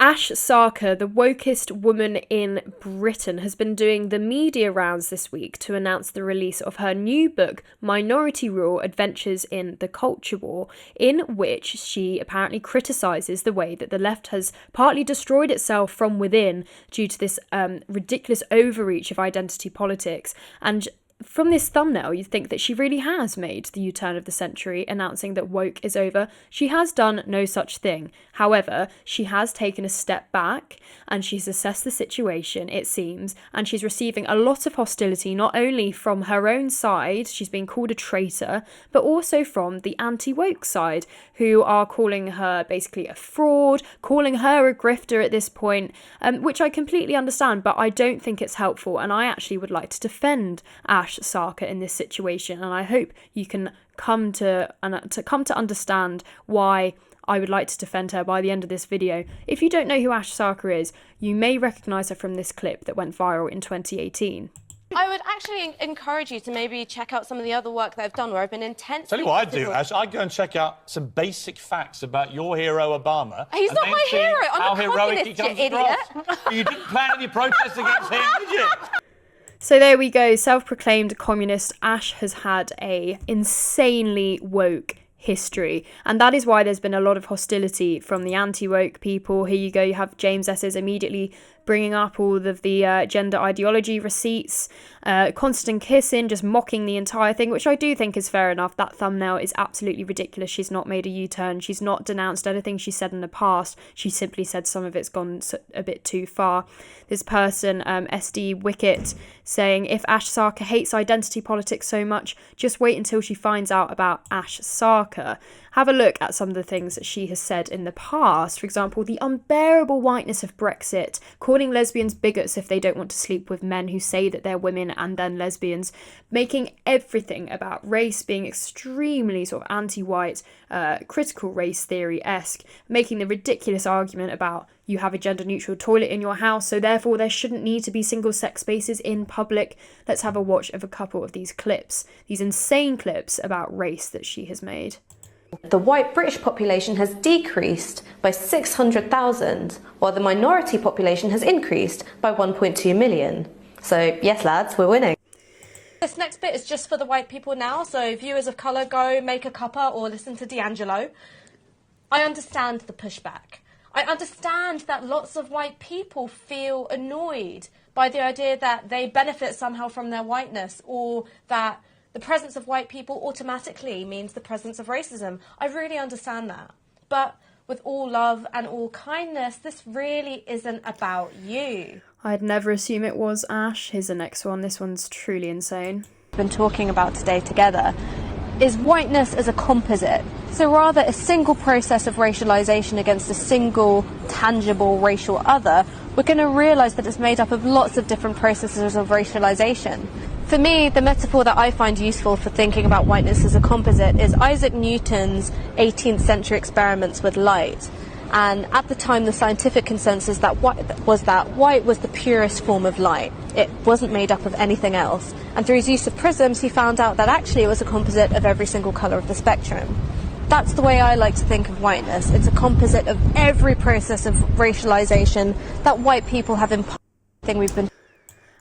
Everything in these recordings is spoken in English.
Ash Sarkar, the wokest woman in Britain, has been doing the media rounds this week to announce the release of her new book, Minority Rule: Adventures in the Culture War, in which she apparently criticises the way that the left has partly destroyed itself from within due to this ridiculous overreach of identity politics. And from this thumbnail, you'd think that she really has made the U-turn of the century, announcing that woke is over. She has done no such thing. However, she has taken a step back and she's assessed the situation, it seems, and she's receiving a lot of hostility, not only from her own side, she's being called a traitor, but also from the anti-woke side, who are calling her basically a fraud, calling her a grifter at this point, which I completely understand, but I don't think it's helpful, and I actually would like to defend Ash Sarkar in this situation, and I hope you can come to understand why I would like to defend her by the end of this video. If you don't know who Ash Sarkar is, you may recognise her from this clip that went viral in 2018. I would actually encourage you to maybe check out some of the other work that I've done where I've been intensely... Tell you what I'd do, Ash, I'd go and check out some basic facts about your hero, Obama. He's not my hero, I'm a communist, you idiot. You didn't plan any protests against him, did you? So there we go, self-proclaimed communist. Ash has had a insanely woke history, and that is why there's been a lot of hostility from the anti-woke people. Here you go, you have James S's immediately bringing up all of the gender ideology receipts, constant kissing, just mocking the entire thing, which I do think is fair enough. That thumbnail is absolutely ridiculous. She's not made a U-turn. She's not denounced anything she said in the past. She simply said some of it's gone a bit too far. This person, SD Wicket, saying, if Ash Sarkar hates identity politics so much, just wait until she finds out about Ash Sarkar. Have a look at some of the things that she has said in the past. For example, the unbearable whiteness of Brexit, calling lesbians bigots if they don't want to sleep with men who say that they're women and then lesbians, making everything about race, being extremely sort of anti-white, critical race theory-esque, making the ridiculous argument about you have a gender-neutral toilet in your house, so therefore there shouldn't need to be single-sex spaces in public. Let's have a watch of a couple of these clips, these insane clips about race that she has made. The white British population has decreased by 600,000, while the minority population has increased by 1.2 million. So, yes, lads, we're winning. This next bit is just for the white people now, so viewers of colour, go make a cuppa or listen to D'Angelo. I understand the pushback. I understand that lots of white people feel annoyed by the idea that they benefit somehow from their whiteness, or that the presence of white people automatically means the presence of racism. I really understand that. But with all love and all kindness, this really isn't about you. I'd never assume it was, Ash. Here's the next one. This one's truly insane. Been talking about today together is whiteness as a composite. So rather a single process of racialization against a single tangible racial other, we're going to realise that it's made up of lots of different processes of racialization. For me, the metaphor that I find useful for thinking about whiteness as a composite is Isaac Newton's 18th century experiments with light. And at the time, the scientific consensus that white was the purest form of light. It wasn't made up of anything else. And through his use of prisms, he found out that actually it was a composite of every single colour of the spectrum. That's the way I like to think of whiteness. It's a composite of every process of racialization that white people have imposed. We've been.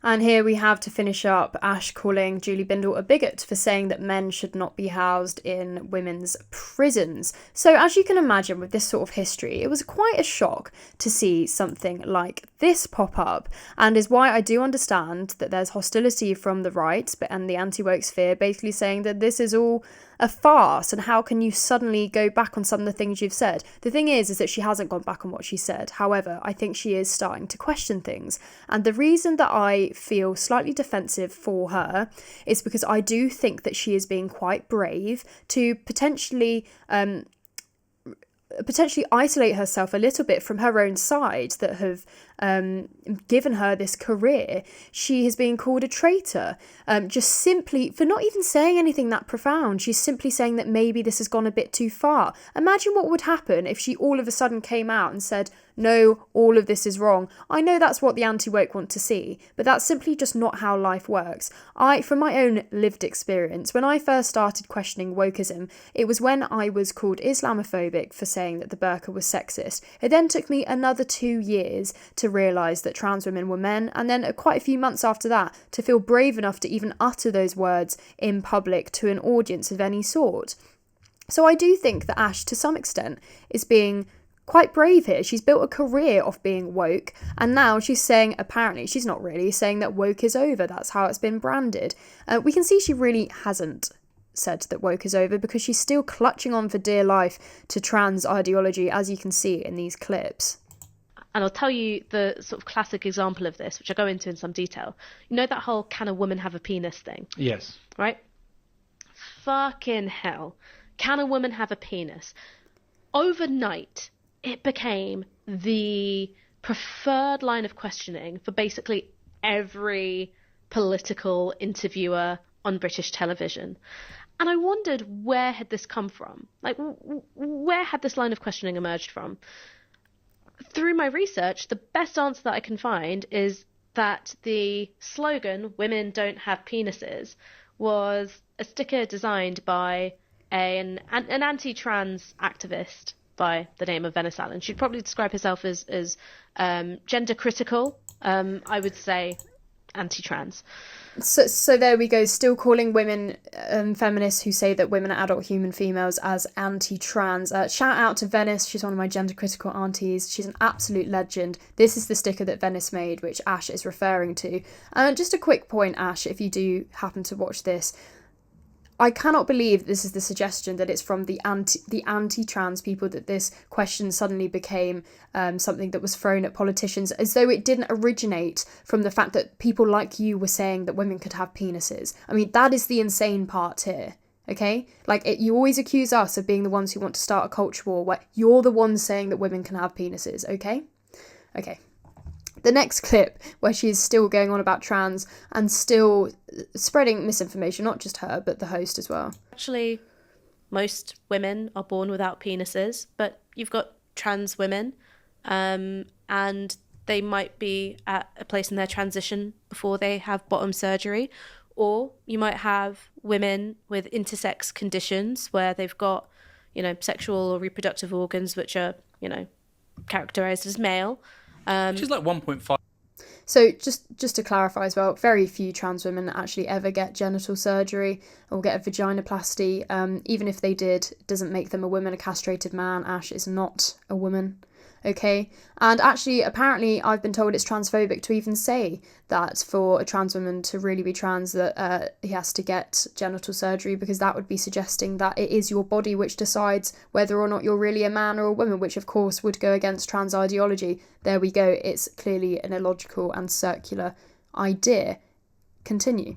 And here we have, to finish up, Ash calling Julie Bindel a bigot for saying that men should not be housed in women's prisons. So as you can imagine, with this sort of history, it was quite a shock to see something like this pop up, and is why I do understand that there's hostility from the right and the anti-woke sphere, basically saying that this is all a farce, and how can you suddenly go back on some of the things you've said? The thing is that she hasn't gone back on what she said. However, I think she is starting to question things, and the reason that I feel slightly defensive for her is because I do think that she is being quite brave to potentially isolate herself a little bit from her own side that have given her this career. She has been called a traitor, just simply for not even saying anything that profound. She's simply saying that maybe this has gone a bit too far. Imagine what would happen if she all of a sudden came out and said, no, all of this is wrong. I know that's what the anti-woke want to see, but that's simply just not how life works. From my own lived experience, when I first started questioning wokeism, it was when I was called Islamophobic for saying that the burqa was sexist. It then took me another 2 years to realise that trans women were men, and then quite a few months after that to feel brave enough to even utter those words in public to an audience of any sort. So I do think that Ash, to some extent, is being quite brave here. She's built a career off being woke, and now she's saying, apparently, she's not really saying that woke is over. That's how it's been branded. We can see she really hasn't said that woke is over, because she's still clutching on for dear life to trans ideology, as you can see in these clips. And I'll tell you the sort of classic example of this, which I go into in some detail. You know that whole "can a woman have a penis" thing? Yes. Right? Fucking hell. Can a woman have a penis? Overnight, it became the preferred line of questioning for basically every political interviewer on British television. And I wondered, where had this come from? Like, where had this line of questioning emerged from? Through my research, the best answer that I can find is that the slogan, "Women don't have penises," was a sticker designed by an anti-trans activist by the name of Venice Allen. She'd probably describe herself as gender critical, I would say anti-trans. So there we go, still calling women feminists who say that women are adult human females as anti-trans. Shout out to Venice, she's one of my gender critical aunties. She's an absolute legend. This is the sticker that Venice made, which Ash is referring to. Just a quick point, Ash, if you do happen to watch this, I cannot believe this is the suggestion that it's from the anti-trans people that this question suddenly became something that was thrown at politicians, as though it didn't originate from the fact that people like you were saying that women could have penises. I mean, that is the insane part here, okay? Like, you always accuse us of being the ones who want to start a culture war where you're the ones saying that women can have penises, okay? Okay. The next clip, where she's still going on about trans and still spreading misinformation, not just her, but the host as well. Actually, most women are born without penises, but you've got trans women, and they might be at a place in their transition before they have bottom surgery, or you might have women with intersex conditions where they've got, sexual or reproductive organs which are, characterized as male. Which is like 1.5. So just to clarify as well, very few trans women actually ever get genital surgery or get a vaginoplasty. Even if they did, it doesn't make them a woman. A castrated man, Ash, is not a woman. Okay, and actually, apparently, I've been told it's transphobic to even say that for a trans woman to really be trans, that he has to get genital surgery, because that would be suggesting that it is your body which decides whether or not you're really a man or a woman, which of course would go against trans ideology. There we go. It's clearly an illogical and circular idea. Continue.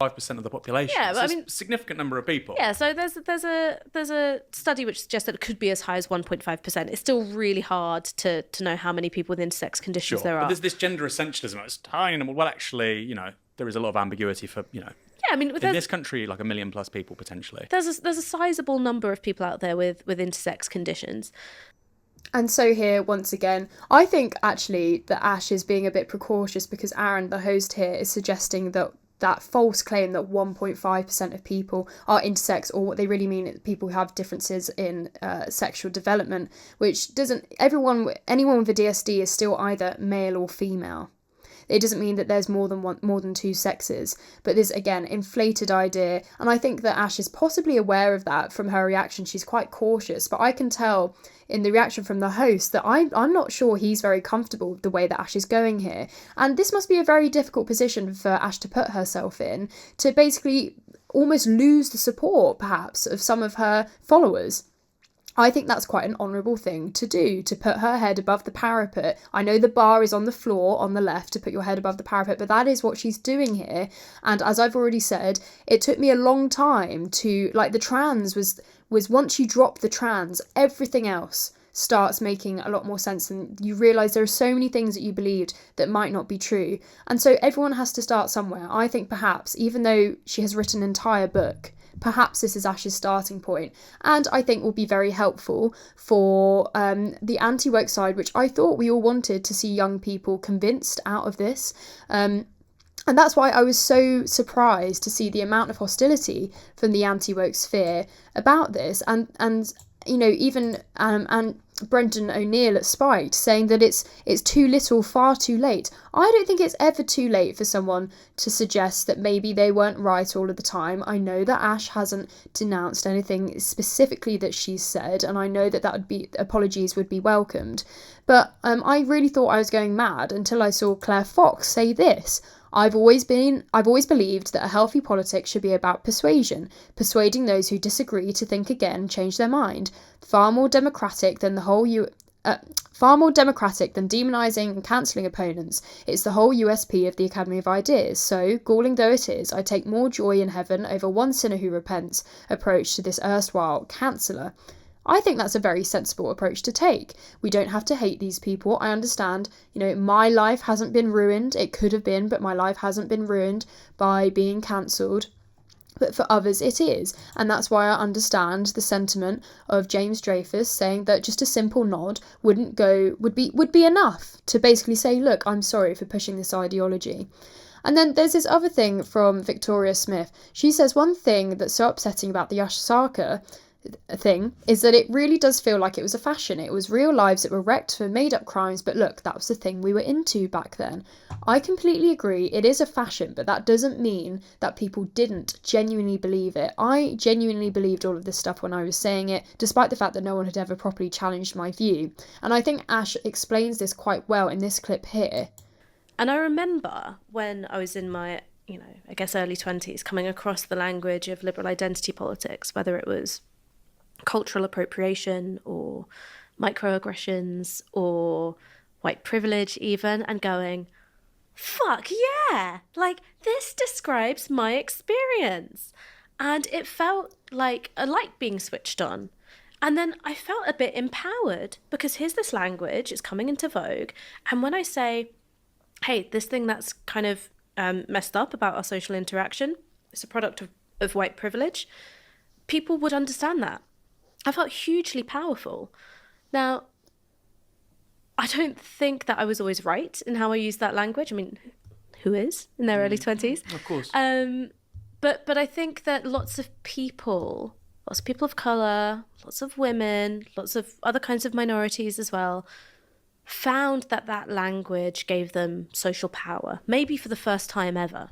5% of the population. Yeah, but so a significant number of people. Yeah, so there's a study which suggests that it could be as high as 1.5%. It's still really hard to know how many people with intersex conditions there are. But there's this gender essentialism. It's tiny. Well, actually, there is a lot of ambiguity for, Yeah, I mean, in this country, like 1 million plus people potentially. There's a sizable number of people out there with intersex conditions. And so here, once again, I think actually that Ash is being a bit precautious, because Aaron, the host here, is suggesting that false claim that 1.5% of people are intersex, or what they really mean is people who have differences in sexual development, which anyone with a DSD is still either male or female. It doesn't mean that there's more than two sexes, but this, again, inflated idea. And I think that Ash is possibly aware of that from her reaction. She's quite cautious, but I can tell in the reaction from the host that I'm not sure he's very comfortable with the way that Ash is going here. And this must be a very difficult position for Ash to put herself in, to basically almost lose the support, perhaps, of some of her followers. I think that's quite an honourable thing to do, to put her head above the parapet. I know the bar is on the floor on the left to put your head above the parapet, but that is what she's doing here. And as I've already said, it took me a long time to, like, the trans was once you drop the trans, everything else starts making a lot more sense, and you realise there are so many things that you believed that might not be true. And so everyone has to start somewhere. I think perhaps, even though she has written an entire book, perhaps this is Ash's starting point, and I think will be very helpful for the anti-woke side, which I thought we all wanted to see young people convinced out of this. And that's why I was so surprised to see the amount of hostility from the anti-woke sphere about this, and you know, even and Brendan O'Neill at Spiked saying that it's too little, far too late. I don't think it's ever too late for someone to suggest that maybe they weren't right all of the time. I know that Ash hasn't denounced anything specifically that she's said, and I know that would be, apologies would be welcomed. But I really thought I was going mad until I saw Claire Fox say this. I've always believed that a healthy politics should be about persuasion, persuading those who disagree to think again, change their mind. Far more democratic than demonising and cancelling opponents. It's the whole USP of the Academy of Ideas. So, galling though it is, I take more joy in heaven over one sinner who repents approach to this erstwhile canceller. I think that's a very sensible approach to take. We don't have to hate these people. I understand, you know, my life hasn't been ruined. It could have been, but my life hasn't been ruined by being cancelled. But for others it is, and that's why I understand the sentiment of James Dreyfus saying that just a simple nod would be enough to basically say, look, I'm sorry for pushing this ideology. And then there's this other thing from Victoria Smith. She says one thing that's so upsetting about the Ash Sarkar thing is that it really does feel like it was a fashion. It was real lives that were wrecked for made up crimes, but look, that was the thing we were into back then. I completely agree, it is a fashion, but that doesn't mean that people didn't genuinely believe it. I genuinely believed all of this stuff when I was saying it, despite the fact that no one had ever properly challenged my view. And I think Ash explains this quite well in this clip here. And I remember when I was in my, I guess early 20s, coming across the language of liberal identity politics, whether it was cultural appropriation or microaggressions or white privilege even, and going, fuck yeah, like this describes my experience. And it felt like a light being switched on. And then I felt a bit empowered because here's this language, it's coming into vogue. And when I say, hey, this thing that's kind of messed up about our social interaction, it's a product of white privilege, people would understand that. I felt hugely powerful. Now, I don't think that I was always right in how I used that language. I mean, who is in their early 20s? Of course. But I think that lots of people of colour, lots of women, lots of other kinds of minorities as well, found that language gave them social power, maybe for the first time ever.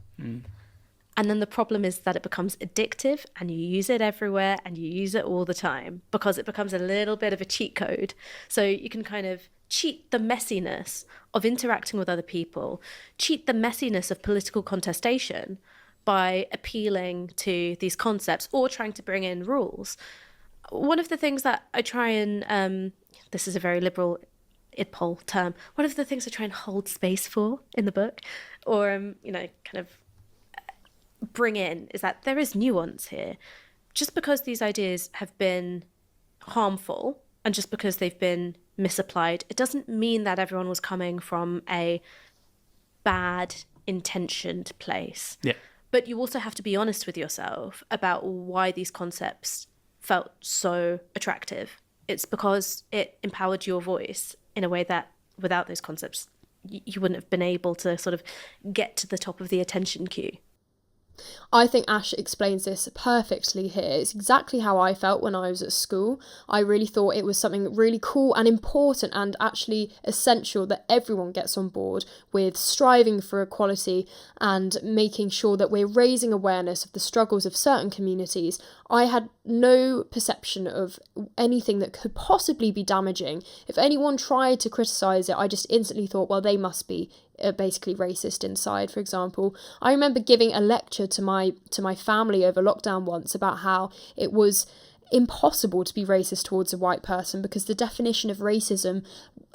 And then the problem is that it becomes addictive and you use it everywhere and you use it all the time because it becomes a little bit of a cheat code. So you can kind of cheat the messiness of interacting with other people, cheat the messiness of political contestation by appealing to these concepts or trying to bring in rules. One of the things that I try and, this is a very liberal IDPOL term, one of the things I try and hold space for in the book, or, kind of bring in, is that there is nuance here. Just because these ideas have been harmful and just because they've been misapplied, it doesn't mean that everyone was coming from a bad intentioned place. Yeah. But you also have to be honest with yourself about why these concepts felt so attractive. It's because it empowered your voice in a way that without those concepts, you wouldn't have been able to sort of get to the top of the attention queue. I think Ash explains this perfectly here. It's exactly how I felt when I was at school. I really thought it was something really cool and important and actually essential that everyone gets on board with striving for equality and making sure that we're raising awareness of the struggles of certain communities. I had no perception of anything that could possibly be damaging. If anyone tried to criticise it, I just instantly thought, well, they must be basically racist inside, for example. I remember giving a lecture to my family over lockdown once about how it was impossible to be racist towards a white person because the definition of racism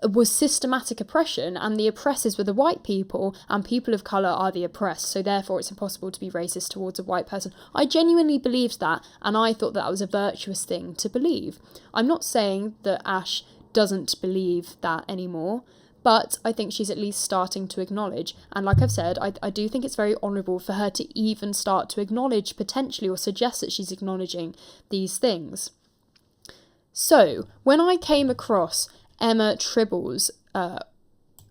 was systematic oppression and the oppressors were the white people and people of colour are the oppressed, so therefore it's impossible to be racist towards a white person. I genuinely believed that and I thought that was a virtuous thing to believe. I'm not saying that Ash doesn't believe that anymore, But I think she's at least starting to acknowledge. And like I've said, I do think it's very honourable for her to even start to acknowledge potentially, or suggest that she's acknowledging these things. So when I came across Emma Tribble's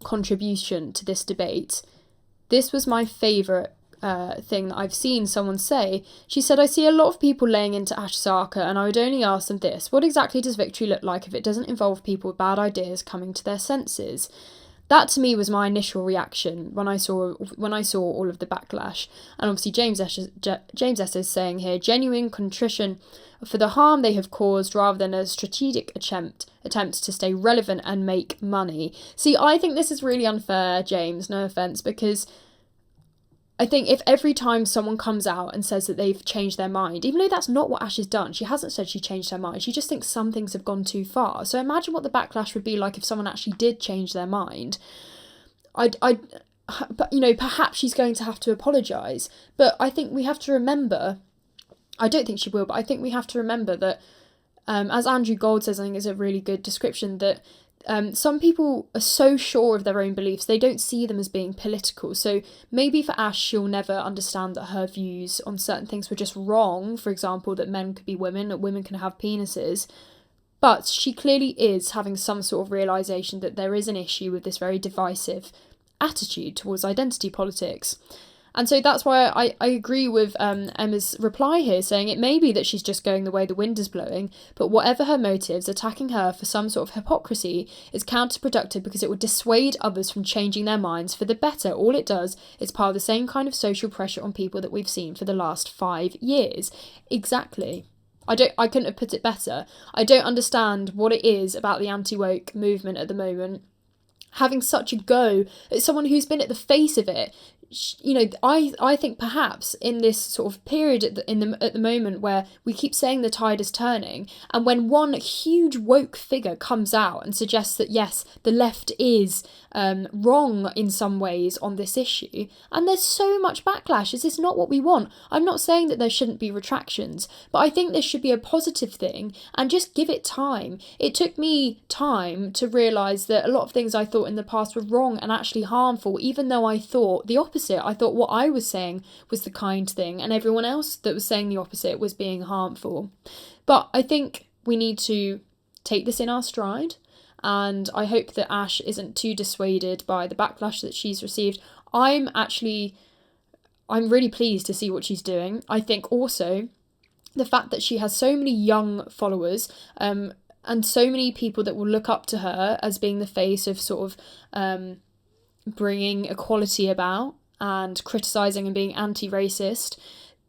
contribution to this debate, this was my favourite thing that I've seen someone say. She said, "I see a lot of people laying into Ash Sarkar, and I would only ask them this: what exactly does victory look like if it doesn't involve people with bad ideas coming to their senses?" That to me was my initial reaction when I saw all of the backlash. And obviously James S is saying here, genuine contrition for the harm they have caused rather than a strategic attempt to stay relevant and make money. See, I think this is really unfair, James, no offence, because I think if every time someone comes out and says that they've changed their mind, even though that's not what Ash has done, she hasn't said she changed her mind, she just thinks some things have gone too far. So imagine what the backlash would be like if someone actually did change their mind. But perhaps she's going to have to apologise. But I think we have to remember, I don't think she will, but I think we have to remember that, as Andrew Gold says, I think is a really good description, that some people are so sure of their own beliefs, they don't see them as being political. So maybe for Ash, she'll never understand that her views on certain things were just wrong. For example, that men could be women, that women can have penises. But she clearly is having some sort of realisation that there is an issue with this very divisive attitude towards identity politics. And so that's why I agree with Emma's reply here, saying it may be that she's just going the way the wind is blowing, but whatever her motives, attacking her for some sort of hypocrisy is counterproductive because it would dissuade others from changing their minds for the better. All it does is pile the same kind of social pressure on people that we've seen for the last 5 years. Exactly. I couldn't have put it better. I don't understand what it is about the anti-woke movement at the moment having such a go at someone who's been at the face of it. You know, I think perhaps in this sort of period at the moment where we keep saying the tide is turning, and when one huge woke figure comes out and suggests that yes, the left is wrong in some ways on this issue, and there's so much backlash. Is this not what we want? I'm not saying that there shouldn't be retractions, but I think this should be a positive thing, and just give it time. It took me time to realise that a lot of things I thought in the past were wrong and actually harmful, even though I thought the opposite. I thought what I was saying was the kind thing, and everyone else that was saying the opposite was being harmful. But I think we need to take this in our stride, and I hope that Ash isn't too dissuaded by the backlash that she's received. I'm really pleased to see what she's doing. I think also the fact that she has so many young followers, and so many people that will look up to her as being the face of sort of bringing equality about and criticising and being anti-racist,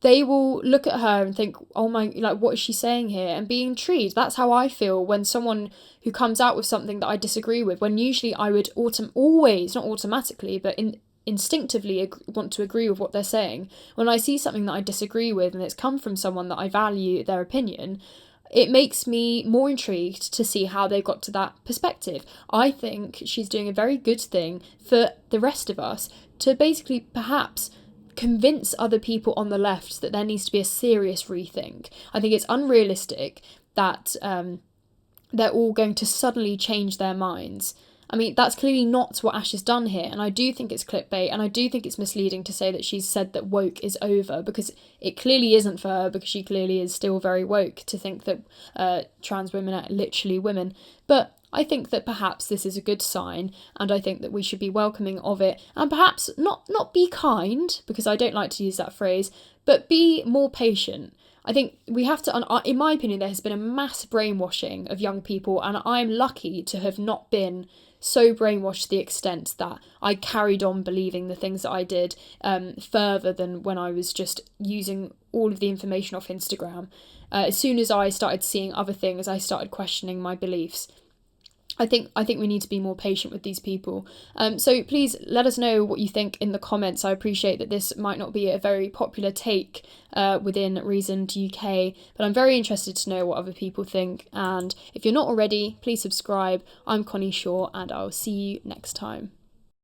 they will look at her and think, oh my, like, what is she saying here? And be intrigued. That's how I feel when someone who comes out with something that I disagree with, when usually I would always, not automatically, but instinctively want to agree with what they're saying. When I see something that I disagree with and it's come from someone that I value their opinion, it makes me more intrigued to see how they got to that perspective. I think she's doing a very good thing for the rest of us to basically perhaps convince other people on the left that there needs to be a serious rethink. I think it's unrealistic that they're all going to suddenly change their minds. I mean, that's clearly not what Ash has done here, and I do think it's clickbait, and I do think it's misleading to say that she's said that woke is over, because it clearly isn't for her, because she clearly is still very woke to think that trans women are literally women. But I think that perhaps this is a good sign, and I think that we should be welcoming of it, and perhaps not be kind, because I don't like to use that phrase, but be more patient. I think we have to, in my opinion, there has been a mass brainwashing of young people, and I'm lucky to have not been so brainwashed to the extent that I carried on believing the things that I did further than when I was just using all of the information off Instagram. As soon as I started seeing other things, I started questioning my beliefs. I think we need to be more patient with these people. So please let us know what you think in the comments. I appreciate that this might not be a very popular take within Reasoned UK, but I'm very interested to know what other people think. And if you're not already, please subscribe. I'm Connie Shaw, and I'll see you next time.